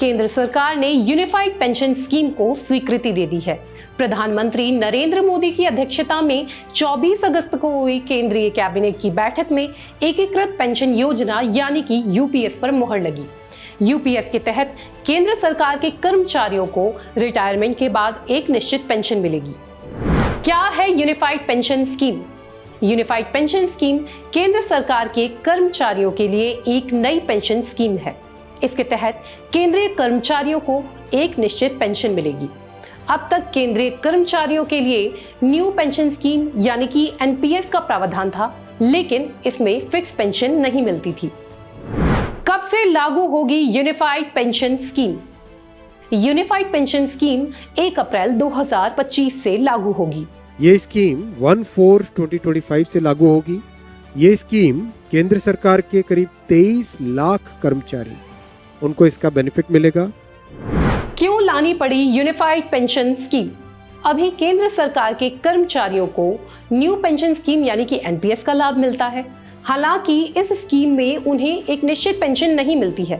केंद्र सरकार ने यूनिफाइड पेंशन स्कीम को स्वीकृति दे दी है। प्रधानमंत्री नरेंद्र मोदी की अध्यक्षता में 24 अगस्त को हुई केंद्रीय कैबिनेट की बैठक में एकीकृत पेंशन योजना यानी कि यूपीएस पर मुहर लगी। यूपीएस के तहत केंद्र सरकार के कर्मचारियों को रिटायरमेंट के बाद एक निश्चित पेंशन मिलेगी। क्या है unified pension scheme? Unified pension scheme केंद्र सरकार के कर्मचारियों के लिए एक नई पेंशन स्कीम है। इसके तहत केंद्रीय कर्मचारियों को एक निश्चित पेंशन मिलेगी। अब तक केंद्रीय कर्मचारियों के लिए न्यू पेंशन स्कीम यानी कि एनपीएस का प्रावधान था, लेकिन इसमें फिक्स पेंशन नहीं मिलती थी। कब से लागू होगी unified pension scheme? Unified pension scheme 1 अप्रैल 2025 से लागू होगी। ये स्कीम 1/4/2025 से लागू होगी। ये स्कीम केंद्र सरकार के करीब 23 लाख कर्मचारी, उनको इसका बेनिफिट मिलेगा। क्यों लानी पड़ी यूनिफाइड पेंशन स्कीम? अभी केंद्र सरकार के कर्मचारियों को न्यू पेंशन स्कीम यानी कि एनपीएस का लाभ मिलता है। हालांकि इस स्कीम में उन्हें एक निश्चित पेंशन नहीं मिलती है,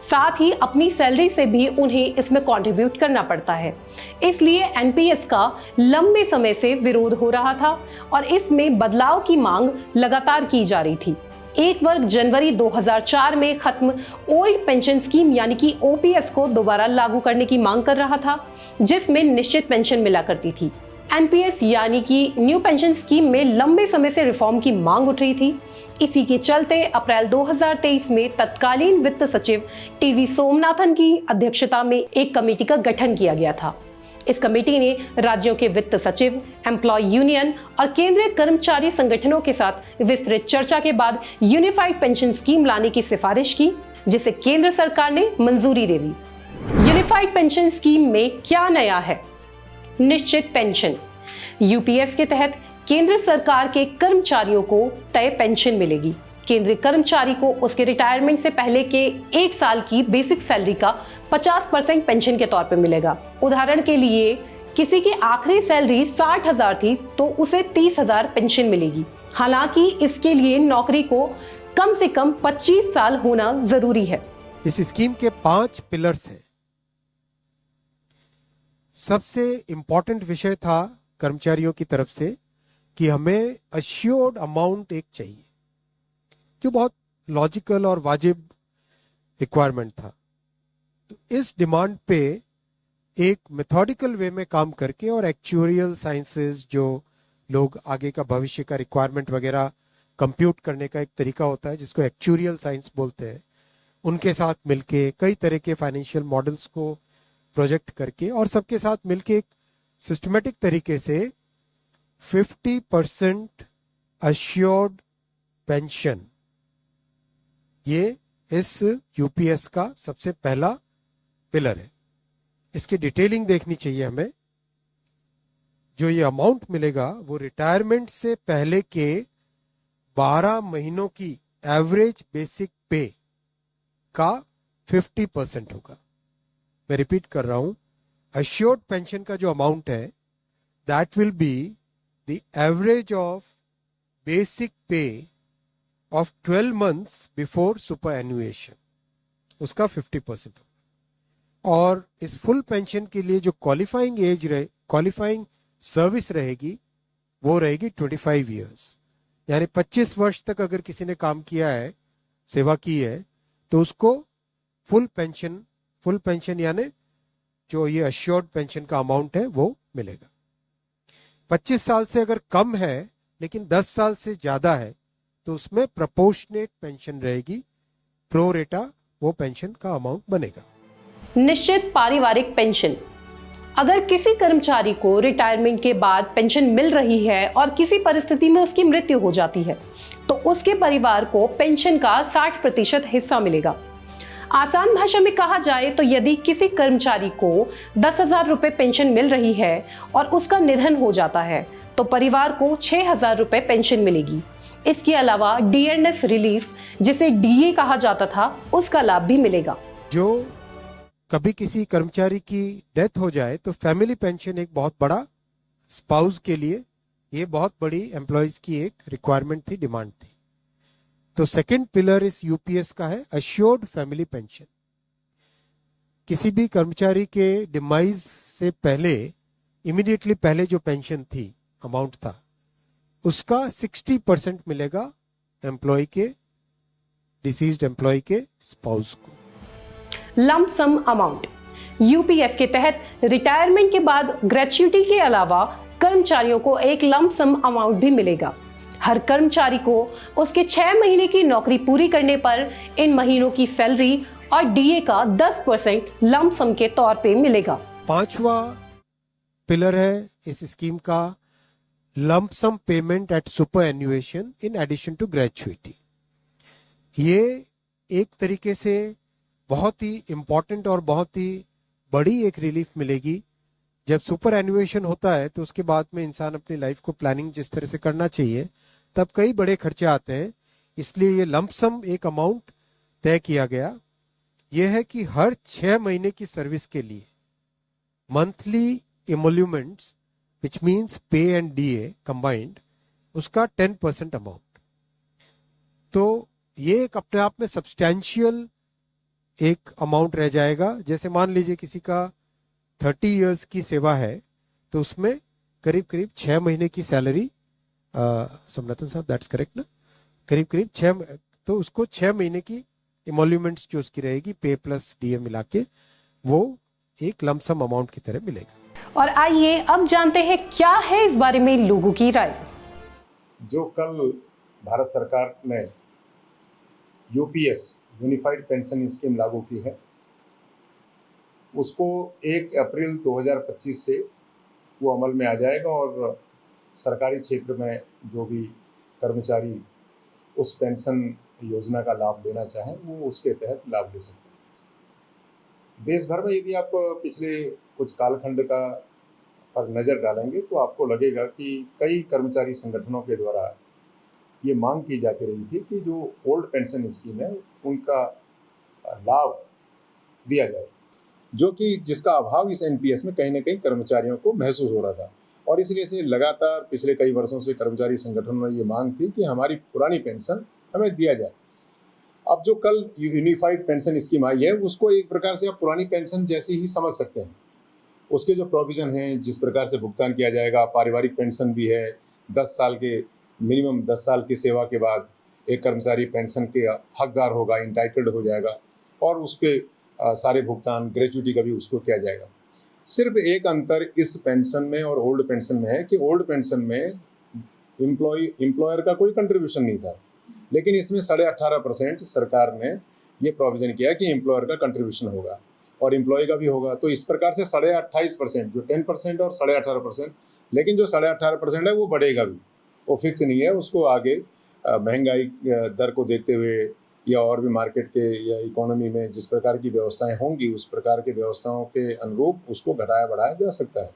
साथ ही अपनी सैलरी से भी उन्हें इसमें कंट्रीब्यूट करना पड़ता है। इसलिए एनपीएस का लंबे समय से विरोध हो रहा था और इसमें बदलाव की मांग लगातार की जा रही थी। एक वर्ग जनवरी 2004 में खत्म ओल्ड पेंशन स्कीम यानी कि ओपीएस को दोबारा लागू करने की मांग कर रहा था, जिसमें निश्चित पेंशन मिला करती थी। एनपीएस यानी कि न्यू पेंशन स्कीम में लंबे समय से रिफॉर्म की मांग उठ रही थी। इसी के चलते अप्रैल 2023 में तत्कालीन वित्त सचिव टीवी सोमनाथन की अध्यक्षता में एक कमेटी का गठन किया गया था। इस कमेटी ने राज्यों के वित्त सचिव, एम्प्लॉय यूनियन और केंद्रीय कर्मचारी संगठनों के साथ विस्तृत चर्चा के बाद यूनिफाइड पेंशन स्कीम लाने की सिफारिश की, जिसे केंद्र सरकार ने मंजूरी दे दी। यूनिफाइड पेंशन स्कीम में क्या नया है? निश्चित पेंशन। यूपीएस के तहत केंद्र सरकार के कर्मचारियों को तय पेंशन मिलेगी। केंद्रीय कर्मचारी को उसके रिटायरमेंट से पहले के 1 साल की बेसिक सैलरी का 50% पेंशन के तौर पर मिलेगा। उदाहरण के लिए किसी की आखिरी सैलरी 60,000 थी तो उसे 30,000 पेंशन मिलेगी। हालांकि इसके लिए नौकरी को कम से कम 25 साल होना जरूरी है। इस स्कीम के 5 पिलर्स हैं। सबसे इंपॉर्टेंट विषय था कर्मचारियों की तरफ से कि हमें अश्योर्ड अमाउंट एक चाहिए, जो बहुत लॉजिकल और वाजिब रिक्वायरमेंट था। तो इस डिमांड पे एक मेथोडिकल वे में काम करके और एक्चुअरियल साइंसेस, जो लोग आगे का भविष्य का रिक्वायरमेंट वगैरह कंप्यूट करने का एक तरीका होता है जिसको एक्चुअरियल साइंस बोलते हैं, उनके साथ मिलके कई तरह के फाइनेंशियल मॉडल्स को प्रोजेक्ट करके और सबके साथ मिलके एक सिस्टमेटिक तरीके से 50% अश्योर्ड पेंशन, ये इस यूपीएस का सबसे पहला पिलर है। इसकी डिटेलिंग देखनी चाहिए हमें। जो ये अमाउंट मिलेगा वो रिटायरमेंट से पहले के 12 महीनों की एवरेज बेसिक पे का 50% होगा। मैं रिपीट कर रहा हूं, अश्योर्ड पेंशन का जो अमाउंट है that will be the average of basic पे ऑफ 12 months बिफोर सुपर एनुएशन, उसका 50% होगा। और इस फुल पेंशन के लिए जो क्वालिफाइंग सर्विस रहेगी वो रहेगी 25 years, यानी 25 वर्ष तक अगर किसी ने काम किया है, सेवा की है, तो उसको फुल पेंशन यानी जो ये अश्योर्ड पेंशन का अमाउंट है वो मिलेगा। 25 साल से अगर कम है लेकिन 10 साल से ज्यादा है तो उसमें प्रोपोर्शनेट पेंशन रहेगी, प्रो रेटा वो पेंशन का अमाउंट बनेगा। निश्चित पारिवारिक पेंशन। अगर किसी कर्मचारी को रिटायरमेंट के बाद पेंशन मिल रही है और किसी परिस्थिति में उसकी मृत्यु हो जाती है तो उसके परिवार को पेंशन का 60% हिस्सा मिलेगा। आसान भाषा में कहा जाए तो यदि किसी कर्मचारी को 10,000 रुपए पेंशन मिल रही है और उसका निधन हो जाता है तो परिवार को 6,000 रुपए पेंशन मिलेगी। इसके अलावा डीएनएस रिलीफ, जिसे डीए कहा जाता था, उसका लाभ भी मिलेगा। जो कभी किसी कर्मचारी की डेथ हो जाए तो फैमिली पेंशन एक बहुत बड़ा, स्पाउस के लिए ये बहुत बड़ी एम्प्लॉयज की एक रिक्वायरमेंट थी, डिमांड थी। तो सेकंड पिलर इस यूपीएस का है अश्योर्ड फैमिली पेंशन। किसी भी कर्मचारी के डिमाइज से पहले, इमीडिएटली पहले जो पेंशन थी, अमाउंट था, उसका 60% मिलेगा एम्प्लॉय के, डिसीज्ड एम्प्लॉय के स्पाउस को। लंप सम अमाउंट यूपीएस के तहत रिटायरमेंट के बाद ग्रेच्युटी के अलावा कर्मचारियों को एक लंप सम अमाउंट भी मिलेगा। हर कर्मचारी को उसके 6 महीने की नौकरी पूरी करने पर इन महीनों की सैलरी और डीए का 10% लंप सम के तौर पे मिलेगा। पांचवा पिलर है इस स्कीम का lump sum payment at superannuation in addition to gratuity. ये एक तरीके से बहुत ही इंपॉर्टेंट और बहुत ही बड़ी एक रिलीफ मिलेगी। जब सुपर एन्युएशन होता है तो उसके बाद में इंसान अपनी लाइफ को प्लानिंग जिस तरह से करना चाहिए, तब कई बड़े खर्चे आते हैं। इसलिए ये लंप सम एक अमाउंट तय किया गया। यह है कि हर 6 महीने की सर्विस के लिए मंथली इमोल्यूमेंट्स विच मीन्स पे एंड डीए कंबाइंड, उसका 10% अमाउंट। तो ये एक अपने आप में सब्सटैंशियल एक अमाउंट रह जाएगा। जैसे मान लीजिए किसी का 30 इयर्स की सेवा है तो उसमें करीब करीब 6 महीने की सैलरी, सोमनाथन साहब दैट्स करेक्ट ना, करीब करीब 6, तो उसको 6 महीने की इमोल्यूमेंट्स जो उसकी रहेगी पे प्लस डीए मिला के, वो एक लमसम अमाउंट की तरह मिलेगा। और आइए अब जानते हैं क्या है इस बारे में लोगों की राय। जो कल भारत सरकार ने यूपीएस यूनिफाइड पेंशन स्कीम लागू की है, उसको 1 अप्रैल 2025 से वो अमल में आ जाएगा और सरकारी क्षेत्र में जो भी कर्मचारी उस पेंशन योजना का लाभ लेना चाहें वो उसके तहत लाभ ले सकते हैं। देश भर में यदि आप पिछले कुछ कालखंड का पर नज़र डालेंगे तो आपको लगेगा कि कई कर्मचारी संगठनों के द्वारा ये मांग की जाती रही थी कि जो ओल्ड पेंशन स्कीम है उनका लाभ दिया जाए, जो कि जिसका अभाव इस एनपीएस में कहीं ना कहीं कर्मचारियों को महसूस हो रहा था। और इसलिए से लगातार पिछले कई वर्षों से कर्मचारी संगठनों ने ये मांग थी कि हमारी पुरानी पेंशन हमें दिया जाए। अब जो कल यूनिफाइड पेंशन स्कीम आई है उसको एक प्रकार से आप पुरानी पेंशन जैसे ही समझ सकते हैं। उसके जो प्रोविज़न हैं, जिस प्रकार से भुगतान किया जाएगा, पारिवारिक पेंशन भी है, 10 साल के मिनिमम 10 साल की सेवा के बाद एक कर्मचारी पेंशन के हकदार होगा, इंटाइटल्ड हो जाएगा और उसके सारे भुगतान ग्रेच्युटी का भी उसको किया जाएगा। सिर्फ एक अंतर इस पेंशन में और ओल्ड पेंशन में है कि ओल्ड पेंशन में एम्प्लॉयर का कोई कंट्रीब्यूशन नहीं था, लेकिन इसमें 18.5% सरकार ने ये प्रोविज़न किया कि एम्प्लॉयर का कंट्रीब्यूशन होगा और एम्प्लॉय का भी होगा। तो इस प्रकार से 28.5%, जो 10% और 18.5%, लेकिन जो 18.5% है वो बढ़ेगा भी, वो फिक्स नहीं है। उसको आगे महंगाई दर को देखते हुए या और भी मार्केट के या इकोनॉमी में जिस प्रकार की व्यवस्थाएं होंगी उस प्रकार की व्यवस्थाओं के अनुरूप उसको घटाया बढ़ाया जा सकता है।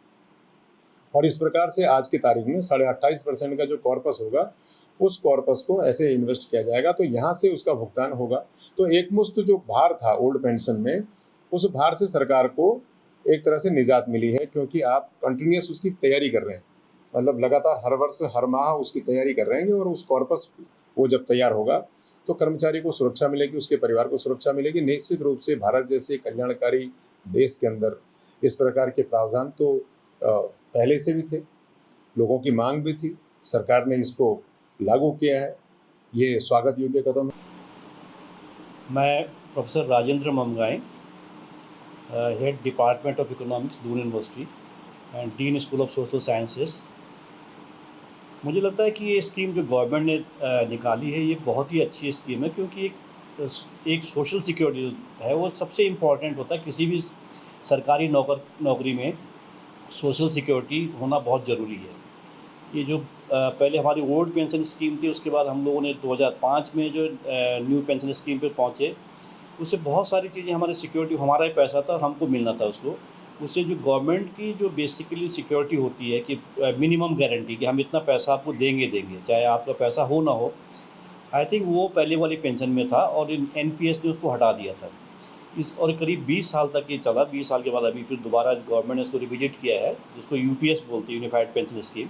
और इस प्रकार से आज की तारीख में 28.5% का जो कॉर्पस होगा उस कॉर्पस को ऐसे इन्वेस्ट किया जाएगा, तो यहाँ से उसका भुगतान होगा। तो एक मुश्त जो भार था ओल्ड पेंशन में, उस भार से सरकार को एक तरह से निजात मिली है, क्योंकि आप कंटिन्यूस उसकी तैयारी कर रहे हैं, मतलब लगातार हर वर्ष हर माह उसकी तैयारी कर रहे हैं। और उस कॉर्पस वो जब तैयार होगा तो कर्मचारी को सुरक्षा मिलेगी, उसके परिवार को सुरक्षा मिलेगी। निश्चित रूप से भारत जैसे कल्याणकारी देश के अंदर इस प्रकार के प्रावधान तो पहले से भी थे, लोगों की मांग भी थी, सरकार ने इसको लागू किया है, ये स्वागत योग्य कदम है। मैं professor Rajendra Mamgai, head department of economics, Doon university and dean school of social sciences. मुझे लगता है कि ये स्कीम जो गवर्नमेंट ने निकाली है ये बहुत ही अच्छी स्कीम है, क्योंकि एक सोशल सिक्योरिटी है वो सबसे इम्पॉर्टेंट होता है। किसी भी सरकारी नौकरी में सोशल सिक्योरिटी होना बहुत ज़रूरी है। ये जो पहले हमारी ओल्ड पेंशन स्कीम थी, उसके बाद हम लोगों ने 2005 में जो न्यू पेंशन स्कीम पे पहुँचे, उससे बहुत सारी चीज़ें हमारी सिक्योरिटी, हमारा ही पैसा था और हमको मिलना था उसको। उससे जो गवर्नमेंट की जो बेसिकली सिक्योरिटी होती है कि मिनिमम गारंटी कि हम इतना पैसा आपको देंगे चाहे आपका पैसा हो ना हो, आई थिंक वो पहले वाली पेंशन में था और एनपीएस ने उसको हटा दिया था। और करीब 20 साल तक ये चला। 20 साल के बाद अभी फिर दोबारा गवर्नमेंट ने इसको रिविजिट किया है, जिसको यूपीएस बोलते हैं, यूनिफाइड पेंशन स्कीम।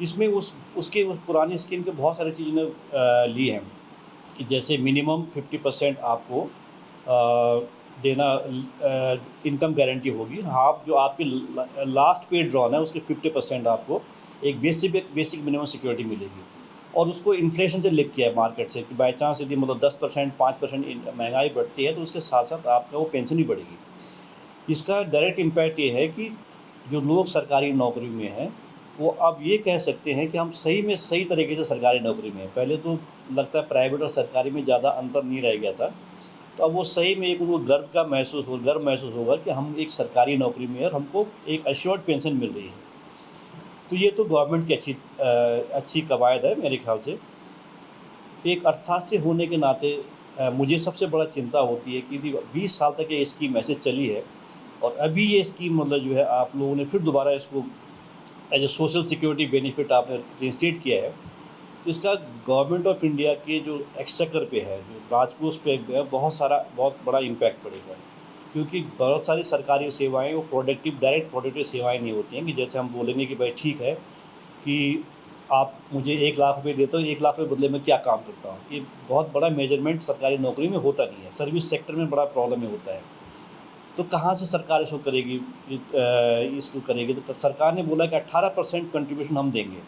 इसमें उस पुरानी स्कीम के बहुत सारी चीज़ें ली हैं, जैसे मिनिमम 50% आपको देना इनकम गारंटी होगी। आप जो आपकी लास्ट पे ड्रॉन है उसके 50% आपको एक बेसिक मिनिमम सिक्योरिटी मिलेगी, और उसको इन्फ्लेशन से लिंक किया है मार्केट से कि बाई चांस यदि मतलब 10% 5% महंगाई बढ़ती है तो उसके साथ साथ आपका वो पेंशन भी बढ़ेगी। इसका डायरेक्ट इम्पैक्ट ये है कि जो लोग सरकारी नौकरी में हैं वो अब ये कह सकते हैं कि हम सही तरीके से सरकारी नौकरी में हैं। पहले तो लगता है प्राइवेट और सरकारी में ज़्यादा अंतर नहीं रह गया था, तो अब वो सही में एक उनको गर्व महसूस होगा कि हम एक सरकारी नौकरी में हैं और हमको एक एश्योर्ड पेंशन मिल रही है। तो ये तो गवर्नमेंट की अच्छी कवायद है मेरे ख्याल से। एक अर्थशास्त्री होने के नाते मुझे सबसे बड़ा चिंता होती है कि 20 साल तक ये स्कीम ऐसे चली है और अभी ये स्कीम मतलब जो है आप लोगों ने फिर दोबारा इसको as a social security benefit आपने रिइंस्टेट किया है, तो इसका गवर्नमेंट ऑफ इंडिया के जो एक्सचेकर पे है, जो राजकोष पे है, बहुत बड़ा इम्पैक्ट पड़ेगा। क्योंकि बहुत सारी सरकारी सेवाएं वो डायरेक्ट प्रोडक्टिव सेवाएं नहीं होती हैं कि जैसे हम बोलेंगे कि भाई ठीक है कि आप मुझे 1 लाख रुपये देते हो, 1 लाख रुपये बदले में क्या काम करता हूँ। ये बहुत बड़ा मेजरमेंट सरकारी नौकरी में होता नहीं है, सर्विस सेक्टर में बड़ा प्रॉब्लम में होता है। तो कहाँ से सरकार इसको करेगी, तो सरकार ने बोला कि 18% कंट्रीब्यूशन हम देंगे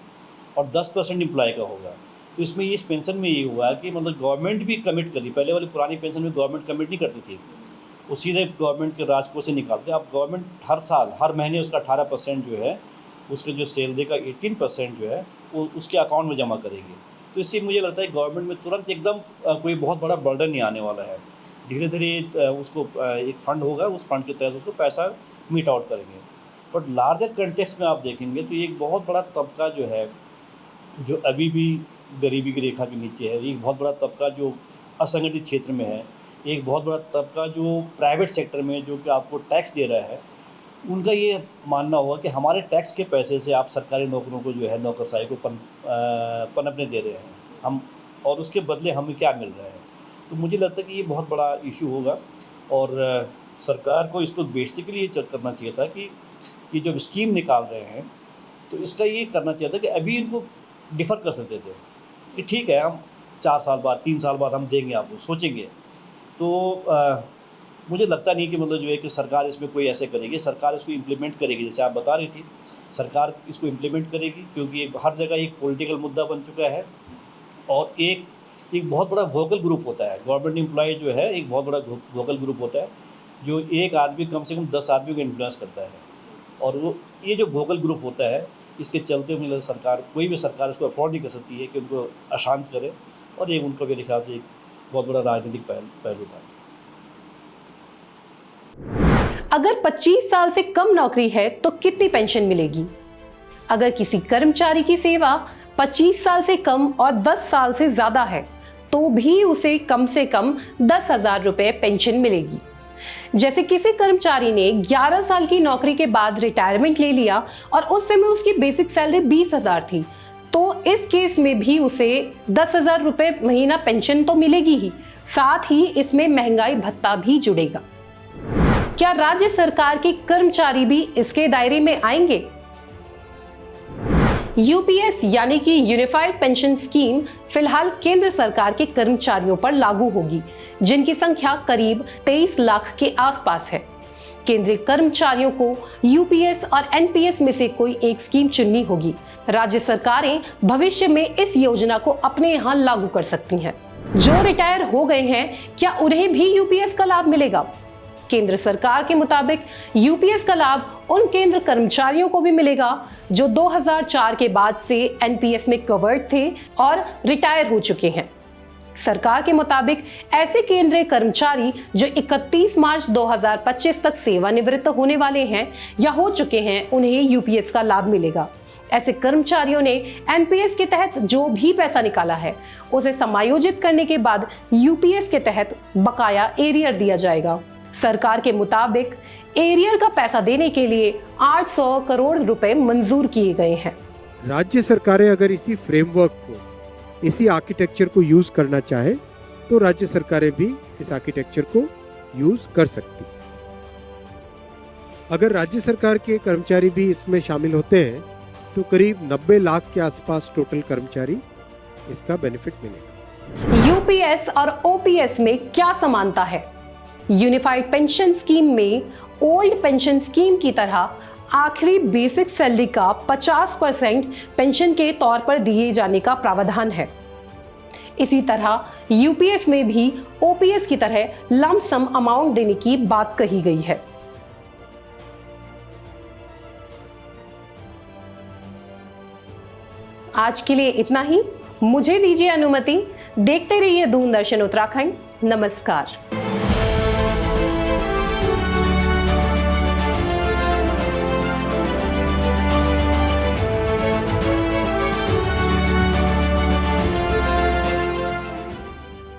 और 10% एम्प्लॉय का होगा। तो इसमें इस पेंशन में ये हुआ कि मतलब गवर्नमेंट भी कमिट करी। पहले वाली पुरानी पेंशन में गवर्नमेंट कमिट नहीं करती थी, वो सीधे गवर्नमेंट के राजकोष से निकालते। अब गवर्नमेंट हर महीने उसका 18% जो है, उसके जो सैलरी का 18% जो है वो उसके अकाउंट में जमा करेगी। तो इससे मुझे लगता है गवर्नमेंट में तुरंत एकदम कोई बहुत बड़ा बर्डन नहीं आने वाला है। धीरे धीरे उसको एक फ़ंड होगा, उस फंड के तहत उसको पैसा मीट आउट करेंगे। बट लार्जर कंटेक्स्ट में आप देखेंगे तो एक बहुत बड़ा तबका जो है, जो अभी भी गरीबी की रेखा के नीचे है, एक बहुत बड़ा तबका जो असंगठित क्षेत्र में है, एक बहुत बड़ा तबका जो प्राइवेट सेक्टर में जो कि आपको टैक्स दे रहा है, उनका ये मानना होगा कि हमारे टैक्स के पैसे से आप सरकारी नौकरों को जो है नौकरशाही को पनपने दे रहे हैं हम, और उसके बदले हमें क्या मिल रहा है। तो मुझे लगता है कि ये बहुत बड़ा इशू होगा और सरकार को इसको बेसिकली ये चेक करना चाहिए था कि ये जब स्कीम निकाल रहे हैं तो इसका ये करना चाहिए था कि अभी इनको डिफ़र कर सकते थे कि ठीक है हम 4 साल बाद 3 साल बाद हम देंगे, आपको सोचेंगे। तो मुझे लगता नहीं कि मतलब जो है कि सरकार इसमें कोई ऐसे करेगी। सरकार इसको इम्प्लीमेंट करेगी, जैसे आप बता रही थी, सरकार इसको इम्प्लीमेंट करेगी क्योंकि हर जगह एक पॉलिटिकल मुद्दा बन चुका है और एक बहुत बड़ा वोकल ग्रुप होता है। गवर्नमेंट एम्प्लॉय जो है एक बहुत बड़ा वोकल ग्रुप होता है जो एक आदमी कम से कम 10 आदमियों को इन्फ्लुएंस करता है, और वो ये जो वोकल ग्रुप होता है इसके चलते मुझे सरकार, कोई भी सरकार इसको अफोर्ड नहीं कर सकती है कि उनको अशांत करे, और ये उनका मेरे ख्याल से एक बहुत बड़ा राजनीतिक पहलू था। अगर 25 साल से कम नौकरी है तो कितनी पेंशन मिलेगी? अगर किसी कर्मचारी की सेवा 25 साल से कम और 10 साल से ज्यादा है तो भी उसे कम से कम 10,000 रुपए पेंशन मिलेगी। जैसे किसी कर्मचारी ने 11 साल की नौकरी के बाद रिटायरमेंट ले लिया और उस समय उसकी बेसिक सैलरी 20,000 थी, तो इस केस में भी उसे 10,000 रुपए महीना पेंशन तो मिलेगी ही, साथ ही इसमें महंगाई भत्ता भी जुड़ेगा। क्या राज्य सरकार के कर्मचारी भी इसके दायरे में आएंगे? यूपीएस यानी कि यूनिफाइड पेंशन स्कीम फिलहाल केंद्र सरकार के कर्मचारियों पर लागू होगी, जिनकी संख्या करीब 23 लाख के आसपास है। केंद्रीय कर्मचारियों को यूपीएस और एनपीएस में से कोई एक स्कीम चुननी होगी। राज्य सरकारें भविष्य में इस योजना को अपने यहाँ लागू कर सकती हैं। जो रिटायर हो गए हैं, क्या उन्हें भी यूपीएस का लाभ मिलेगा? केंद्र सरकार के मुताबिक यूपीएस का लाभ उन केंद्र कर्मचारियों को भी मिलेगा जो 2004 के बाद से एनपीएस में कवर्ड थे और रिटायर हो चुके हैं। सरकार के मुताबिक ऐसे केंद्रीय कर्मचारी जो 31 मार्च 2025 तक सेवानिवृत्त होने वाले हैं या हो चुके हैं, उन्हें यूपीएस का लाभ मिलेगा। ऐसे कर्मचारियों ने एनपीएस के तहत जो भी पैसा निकाला है उसे समायोजित करने के बाद यूपीएस के तहत बकाया एरियर दिया जाएगा। सरकार के मुताबिक एरियर का पैसा देने के लिए 800 करोड़ रुपए मंजूर किए गए हैं। राज्य सरकारें अगर इसी फ्रेमवर्क को, इसी आर्किटेक्चर को यूज करना चाहे तो राज्य सरकारें भी इस आर्किटेक्चर को यूज कर सकती है। अगर राज्य सरकार के कर्मचारी भी इसमें शामिल होते हैं तो करीब 90 लाख के आसपास टोटल कर्मचारी इसका बेनिफिट मिलेगा। यूपीएस और ओपीएस में क्या समानता है? यूनिफाइड पेंशन स्कीम में ओल्ड पेंशन स्कीम की तरह आखिरी बेसिक सैलरी का 50% पेंशन के तौर पर दिए जाने का प्रावधान है। इसी तरह यूपीएस में भी ओपीएस की तरह लंप सम अमाउंट देने की बात कही गई है। आज के लिए इतना ही। मुझे दीजिए अनुमति। देखते रहिए दूरदर्शन उत्तराखंड। नमस्कार।